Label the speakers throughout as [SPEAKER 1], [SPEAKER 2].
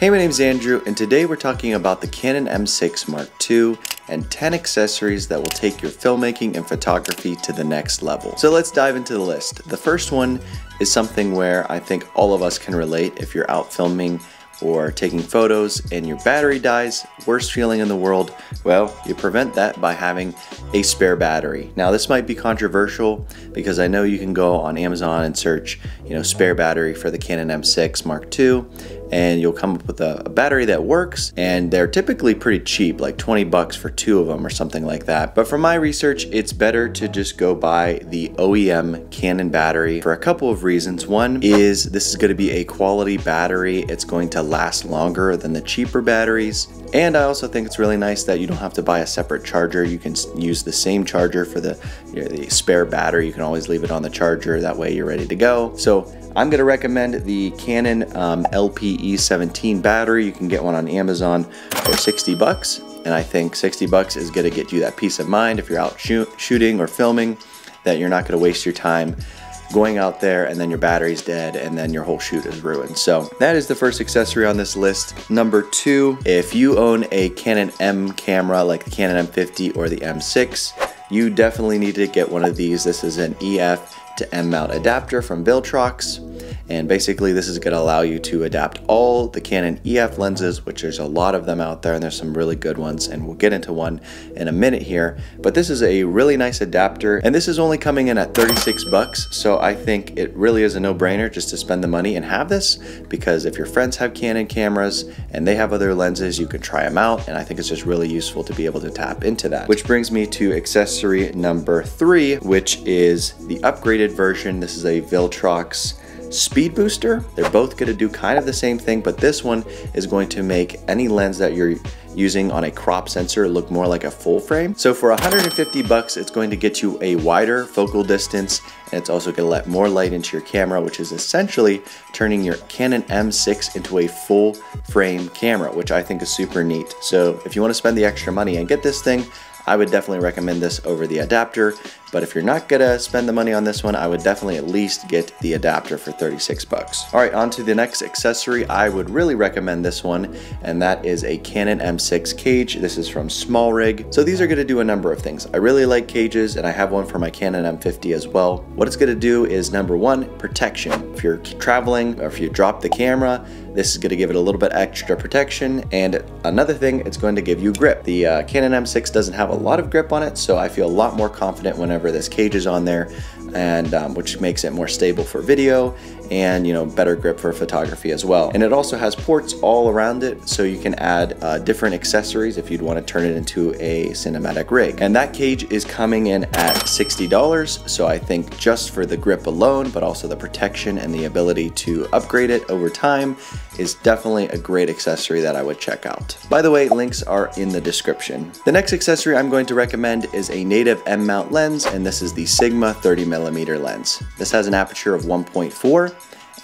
[SPEAKER 1] Hey, my name's Andrew, and today we're talking about the Canon M6 Mark II and 10 accessories that will take your filmmaking and photography to the next level. So let's dive into the list. The first one is something where I think all of us can relate. If you're out filming or taking photos and your battery dies, worst feeling in the world, well, you prevent that by having a spare battery. Now this might be controversial because I know you can go on Amazon and search, spare battery for the Canon M6 Mark II, and you'll come up with a battery that works, and they're typically pretty cheap, like 20 bucks for 2 of them or something like that. But from my research, it's better to just go buy the OEM Canon battery for a couple of reasons. One is this is going to be a quality battery. It's going to last longer than the cheaper batteries. And I also think it's really nice that you don't have to buy a separate charger. You can use the same charger for the spare battery. You can always leave it on the charger. That way you're ready to go. So I'm going to recommend the Canon LPE17 battery. You can get one on Amazon for 60 bucks. And I think 60 bucks is going to get you that peace of mind if you're out shooting or filming, that you're not going to waste your time going out there and then your battery's dead and then your whole shoot is ruined. So that is the first accessory on this list. Number 2, if you own a Canon M camera like the Canon M50 or the M6, you definitely need to get one of these. This is an EF to M mount adapter from Viltrox, and basically this is going to allow you to adapt all the Canon EF lenses, which there's a lot of them out there and there's some really good ones, and we'll get into one in a minute here. But this is a really nice adapter, and this is only coming in at 36 bucks, so I think it really is a no-brainer just to spend the money and have this, because if your friends have Canon cameras and they have other lenses, you can try them out, and I think it's just really useful to be able to tap into that. Which brings me to accessory number 3, which is the upgraded version. This is a Viltrox speed booster. They're both going to do kind of the same thing, but this one is going to make any lens that you're using on a crop sensor look more like a full frame. So for 150 bucks, it's going to get you a wider focal distance, and it's also going to let more light into your camera, which is essentially turning your Canon M6 into a full frame camera, which I think is super neat. So if you want to spend the extra money and get this thing, I would definitely recommend this over the adapter. But if you're not gonna spend the money on this one, I would definitely at least get the adapter for 36 bucks. All right, on to the next accessory. I would really recommend this one, and that is a Canon M6 cage. This is from Small Rig. So these are gonna do a number of things. I really like cages, and I have one for my Canon M50 as well. What it's gonna do is, number 1, protection. If you're traveling or if you drop the camera, this is gonna give it a little bit extra protection. And another thing, it's going to give you grip. The Canon M6 doesn't have a lot of grip on it, so I feel a lot more confident whenever this cage is on there, and which makes it more stable for video and better grip for photography as well. And it also has ports all around it, so you can add different accessories if you'd want to turn it into a cinematic rig. And that cage is coming in at $60, so I think just for the grip alone, but also the protection and the ability to upgrade it over time, is definitely a great accessory that I would check out. By the way, links are in the description. The next accessory I'm going to recommend is a native M mount lens, and this is the Sigma 30mm lens. This has an aperture of 1.4,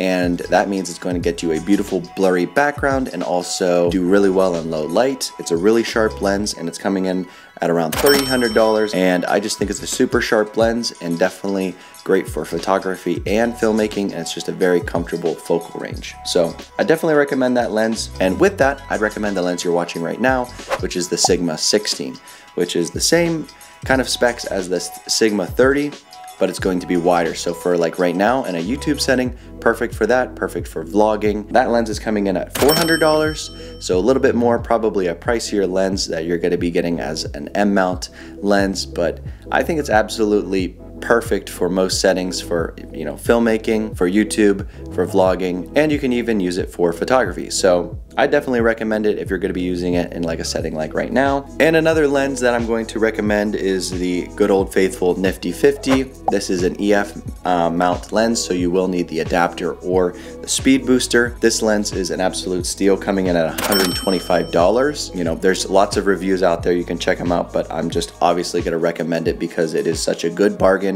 [SPEAKER 1] and that means it's going to get you a beautiful blurry background and also do really well in low light. It's a really sharp lens, and it's coming in at around $300, and I just think it's a super sharp lens and definitely great for photography and filmmaking, and it's just a very comfortable focal range. So I definitely recommend that lens, and with that, I'd recommend the lens you're watching right now, which is the Sigma 16, which is the same kind of specs as the Sigma 30, but it's going to be wider. So for like right now in a YouTube setting, perfect for that, perfect for vlogging. That lens is coming in at $400, so a little bit more, probably a pricier lens that you're gonna be getting as an M mount lens, but I think it's absolutely perfect for most settings, for filmmaking, for YouTube, for vlogging, and you can even use it for photography. So I definitely recommend it if you're going to be using it in like a setting like right now. And another lens that I'm going to recommend is the good old faithful Nifty 50. This is an EF mount lens, so you will need the adapter or the speed booster. This lens is an absolute steal, coming in at $125. There's lots of reviews out there, you can check them out, but I'm just obviously going to recommend it because it is such a good bargain.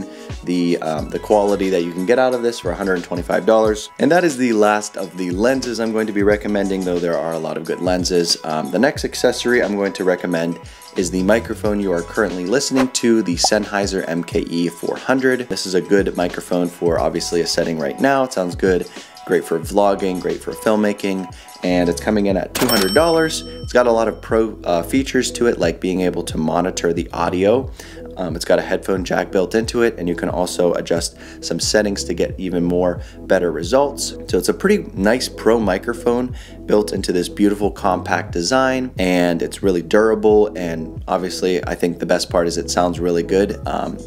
[SPEAKER 1] The quality that you can get out of this for $125. And that is the last of the lenses I'm going to be recommending, though there are a lot of good lenses. The next accessory I'm going to recommend is the microphone you are currently listening to, the Sennheiser MKE 400. This is a good microphone for obviously a setting right now. It sounds good, great for vlogging, great for filmmaking, and it's coming in at $200. It's got a lot of pro features to it, like being able to monitor the audio. It's got a headphone jack built into it, and you can also adjust some settings to get even more better results. So it's a pretty nice pro microphone built into this beautiful compact design, and it's really durable, and obviously I think the best part is it sounds really good.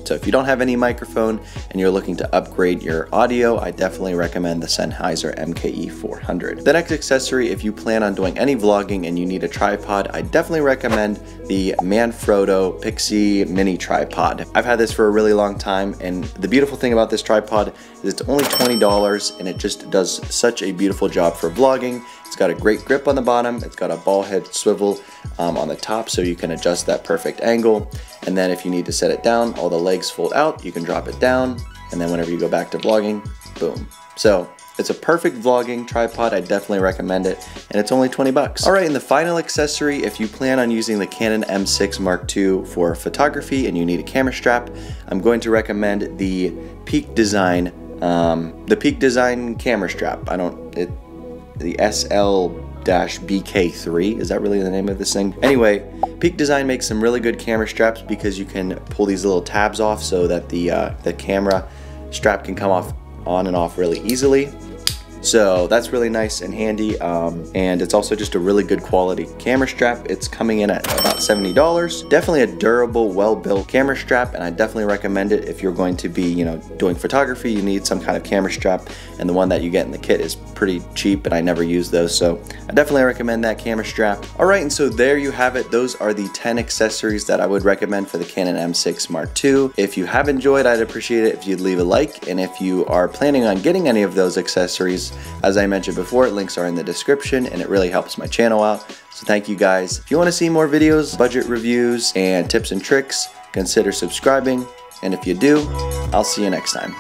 [SPEAKER 1] So if you don't have any microphone and you're looking to upgrade your audio, I definitely recommend the Sennheiser MKE 400. The next accessory, if you plan on doing any vlogging and you need a tripod, I definitely recommend the Manfrotto Pixie Mini Tripod. I've had this for a really long time, and the beautiful thing about this tripod is it's only $20, and it just does such a beautiful job for vlogging. It's got a great grip on the bottom. It's got a ball head swivel on the top, so you can adjust that perfect angle. And then if you need to set it down, all the legs fold out, you can drop it down, and then whenever you go back to vlogging, boom. So it's a perfect vlogging tripod. I definitely recommend it, and it's only 20 bucks. All right, and the final accessory, if you plan on using the Canon M6 Mark II for photography and you need a camera strap, I'm going to recommend the Peak Design camera strap. The SL-BK3, is that really the name of this thing? Anyway, Peak Design makes some really good camera straps because you can pull these little tabs off so that the camera strap can come off on and off really easily. So that's really nice and handy, and it's also just a really good quality camera strap. It's coming in at about $70. Definitely a durable, well-built camera strap, and I definitely recommend it if you're going to be, doing photography. You need some kind of camera strap, and the one that you get in the kit is pretty cheap, and I never use those, so I definitely recommend that camera strap. All right, and so there you have it. Those are the 10 accessories that I would recommend for the Canon M6 Mark II. If you have enjoyed, I'd appreciate it if you'd leave a like, and if you are planning on getting any of those accessories, as I mentioned before, links are in the description, and it really helps my channel out. So thank you guys. If you want to see more videos, budget reviews, and tips and tricks, consider subscribing. And if you do, I'll see you next time.